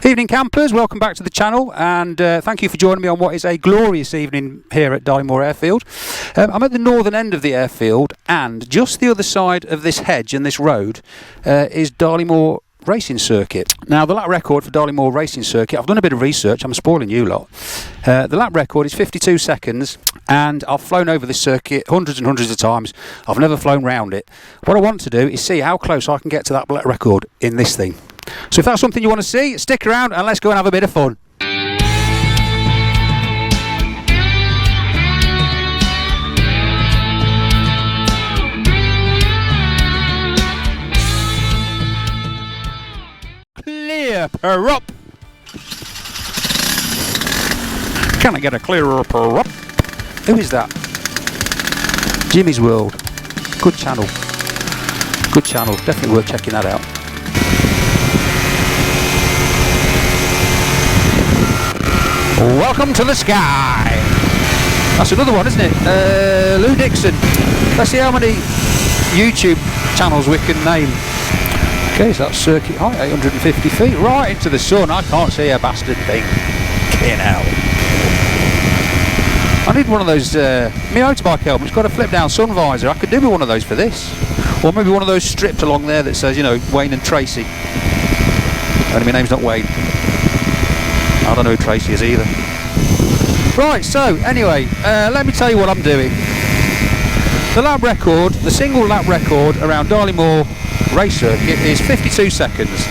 Evening campers, welcome back to the channel, and thank you for joining me on what is a glorious evening here at Darley Moor airfield. I'm at the northern end of the airfield, and just the other side of this hedge and this road is Darley Moor racing circuit. Now the lap record for Darley Moor racing circuit, I've done a bit of research, I'm spoiling you lot. The lap record is 52 seconds, and I've flown over this circuit hundreds and hundreds of times. I've never flown round it. What I want to do is see how close I can get to that lap record in this thing. So if that's something you want to see, stick around and let's go and have a bit of fun. Clear per up. Can I get a clearer per up? Who is that? Jimmy's World. Good channel. Good channel. Definitely worth checking that out. Welcome to the sky. That's another one, isn't it? Lou Dixon. Let's see how many YouTube channels we can name. Okay, so that's circuit height, 850 feet, right into the sun. I can't see a bastard thing. Fucking hell. I need one of those, my motorbike helmet's got a flip down sun visor. I could do with one of those for this. Or maybe one of those stripped along there that says, you know, Wayne and Tracy. Only my name's not Wayne. I don't know who Tracy is either. Right, so anyway, let me tell you what I'm doing. The lap record, the single lap record around Darley Moor race circuit is 52 seconds.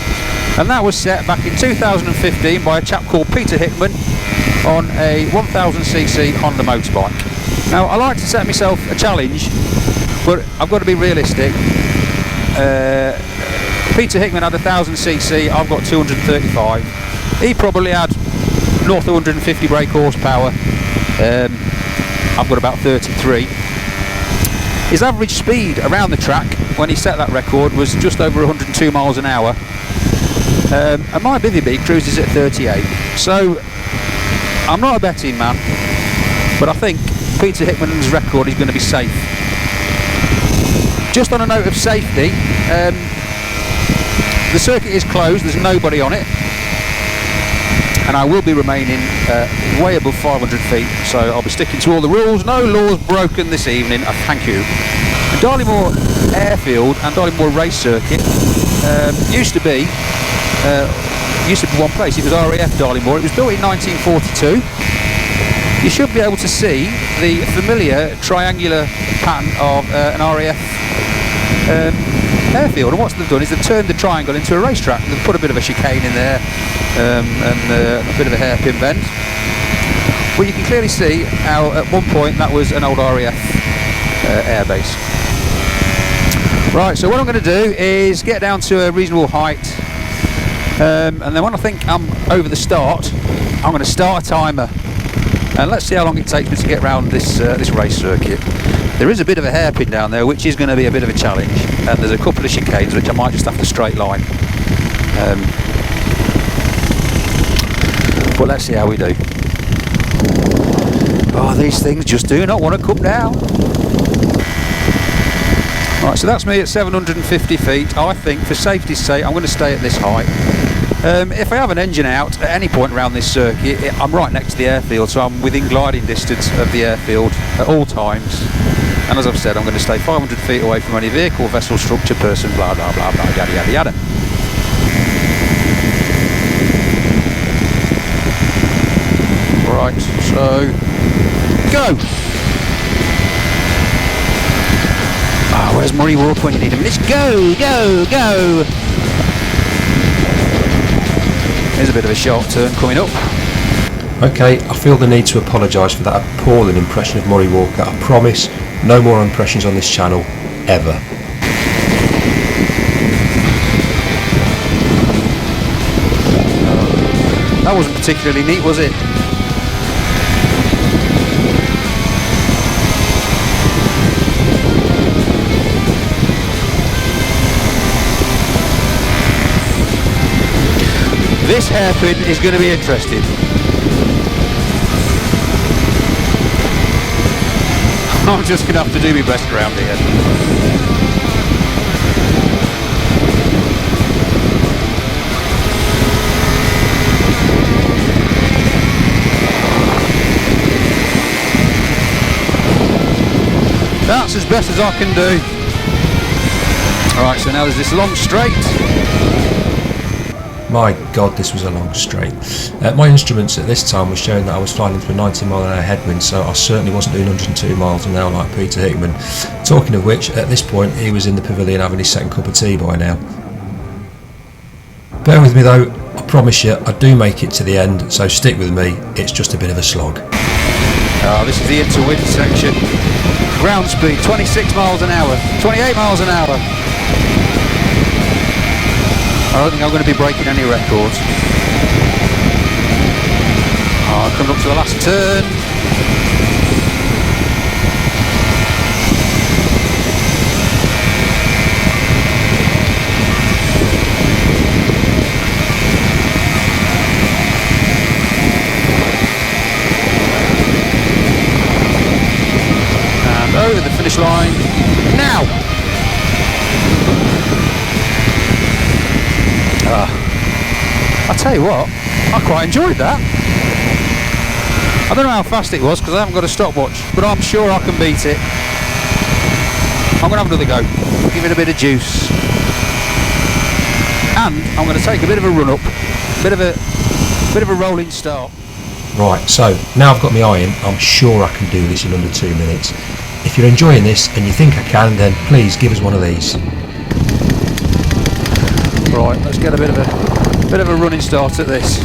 And that was set back in 2015 by a chap called Peter Hickman on a 1000cc Honda motorbike. Now, I like to set myself a challenge, but I've got to be realistic. Peter Hickman had 1000cc, I've got 235. He probably had north of 150 brake horsepower. I've got about 33. His average speed around the track when he set that record was just over 102 miles an hour. And my bivvy beak cruises at 38. So I'm not a betting man, but I think Peter Hickman's record is going to be safe. Just on a note of safety, the circuit is closed, there's nobody on it. And I will be remaining way above 500 feet, so I'll be sticking to all the rules. No laws broken this evening, thank you. Darley Moor airfield and Darley Moor race circuit used to be one place. It was RAF Darley Moor. It was built in 1942. You should be able to see the familiar triangular pattern of an RAF airfield, and what they've done is they've turned the triangle into a racetrack. They've put a bit of a chicane in there and a bit of a hairpin bend, but you can clearly see how at one point that was an old RAF airbase. Right, so what I'm going to do is get down to a reasonable height, and then when I think I'm over the start, I'm going to start a timer, and let's see how long it takes me to get around this race circuit. There is a bit of a hairpin down there, which is going to be a bit of a challenge, and there's a couple of chicanes which I might just have to straight line. But let's see how we do. Oh, these things just do not want to come down. Right, so that's me at 750 feet. I think for safety's sake I'm going to stay at this height. If I have an engine out at any point around this circuit, I'm right next to the airfield, so I'm within gliding distance of the airfield at all times. And as I've said, I'm going to stay 500 feet away from any vehicle, vessel, structure, person, blah blah blah blah, yada yada yada. Right, so go! Where's Murray Warp when you need him? Let's go, go, go! There's a bit of a sharp turn coming up. Okay, I feel the need to apologise for that appalling impression of Murray Walker. I promise, no more impressions on this channel, ever. That wasn't particularly neat, was it? This hairpin is going to be interesting. I'm just going to have to do my best around here. That's as best as I can do. Alright, so now there's this long straight. My God, this was a long straight. My instruments at this time were showing that I was flying into a 90-mile-an-hour headwind, so I certainly wasn't doing 102 miles an hour like Peter Hickman. Talking of which, at this point he was in the pavilion having his second cup of tea by now. Bear with me though, I promise you I do make it to the end, so stick with me, it's just a bit of a slog. This is the into-wind section. Ground speed 26 miles an hour, 28 miles an hour. I don't think I'm going to be breaking any records. Coming up to the last turn. And over the finish line now. I'll tell you what, I quite enjoyed that. I don't know how fast it was because I haven't got a stopwatch, but I'm sure I can beat it. I'm going to have another go, give it a bit of juice. And I'm going to take a bit of a run up, bit of a rolling start. Right, so now I've got my eye in, I'm sure I can do this in under 2 minutes. If you're enjoying this and you think I can, then please give us one of these. Right, let's get a bit of a running start at this.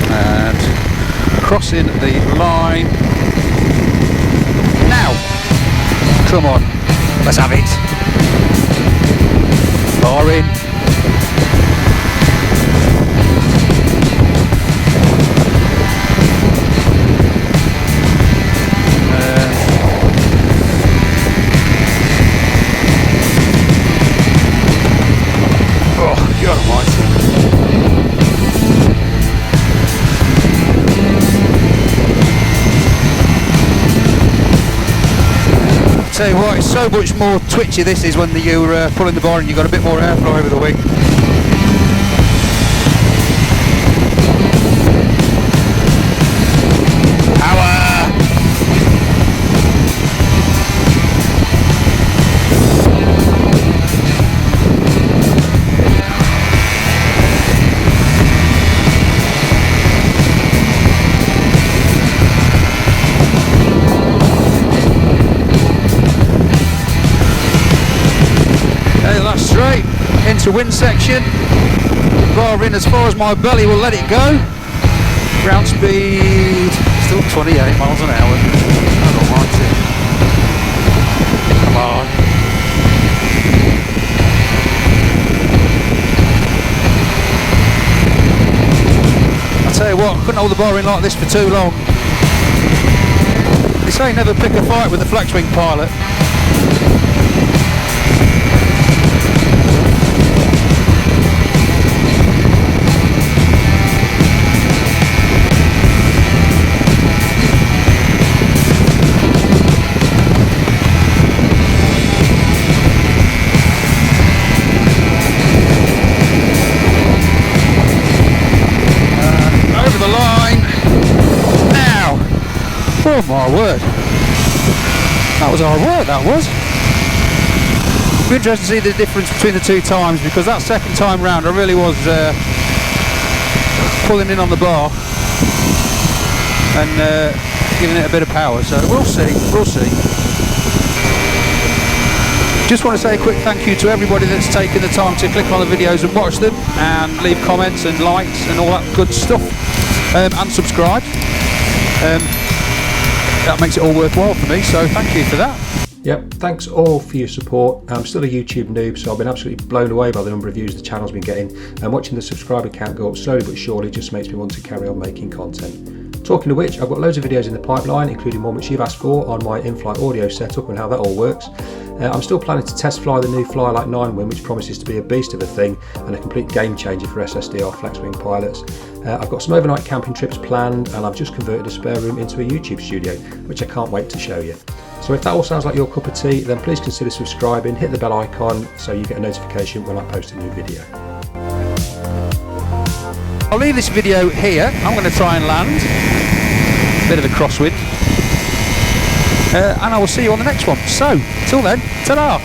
And crossing the line. Now! Come on, let's have it. Bar in. Tell you what, it's so much more twitchy this is when you're pulling the bar and you've got a bit more airflow over the wing. Straight into wind section, bar in as far as my belly will let it go. Ground speed still 28 miles an hour. I don't like it. Come on. I tell you what, I couldn't hold the bar in like this for too long. They say never pick a fight with a Flexwing pilot. Oh my word, that was hard work, that was. It'll be interesting to see the difference between the two times, because that second time round I really was pulling in on the bar and giving it a bit of power, so we'll see. Just want to say a quick thank you to everybody that's taken the time to click on the videos and watch them and leave comments and likes and all that good stuff, and subscribe. That makes it all worthwhile for me, so thank you for that. Yep, thanks all for your support. I'm still a YouTube noob, so I've been absolutely blown away by the number of views the channel's been getting, and watching the subscriber count go up slowly but surely just makes me want to carry on making content. Talking of which, I've got loads of videos in the pipeline, including one which you've asked for on my in-flight audio setup and how that all works. I'm still planning to test fly the new Flexwing 9 wing, which promises to be a beast of a thing and a complete game changer for SSDR Flexwing pilots. I've got some overnight camping trips planned, and I've just converted a spare room into a YouTube studio, which I can't wait to show you. So if that all sounds like your cup of tea, then please consider subscribing, hit the bell icon so you get a notification when I post a new video. I'll leave this video here. I'm going to try and land. Bit of a crosswind. And I will see you on the next one. So, till then, ta-da!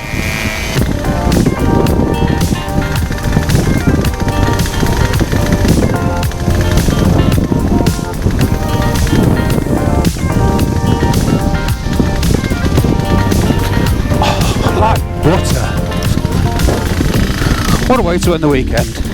Oh, like butter. What a way to end the weekend.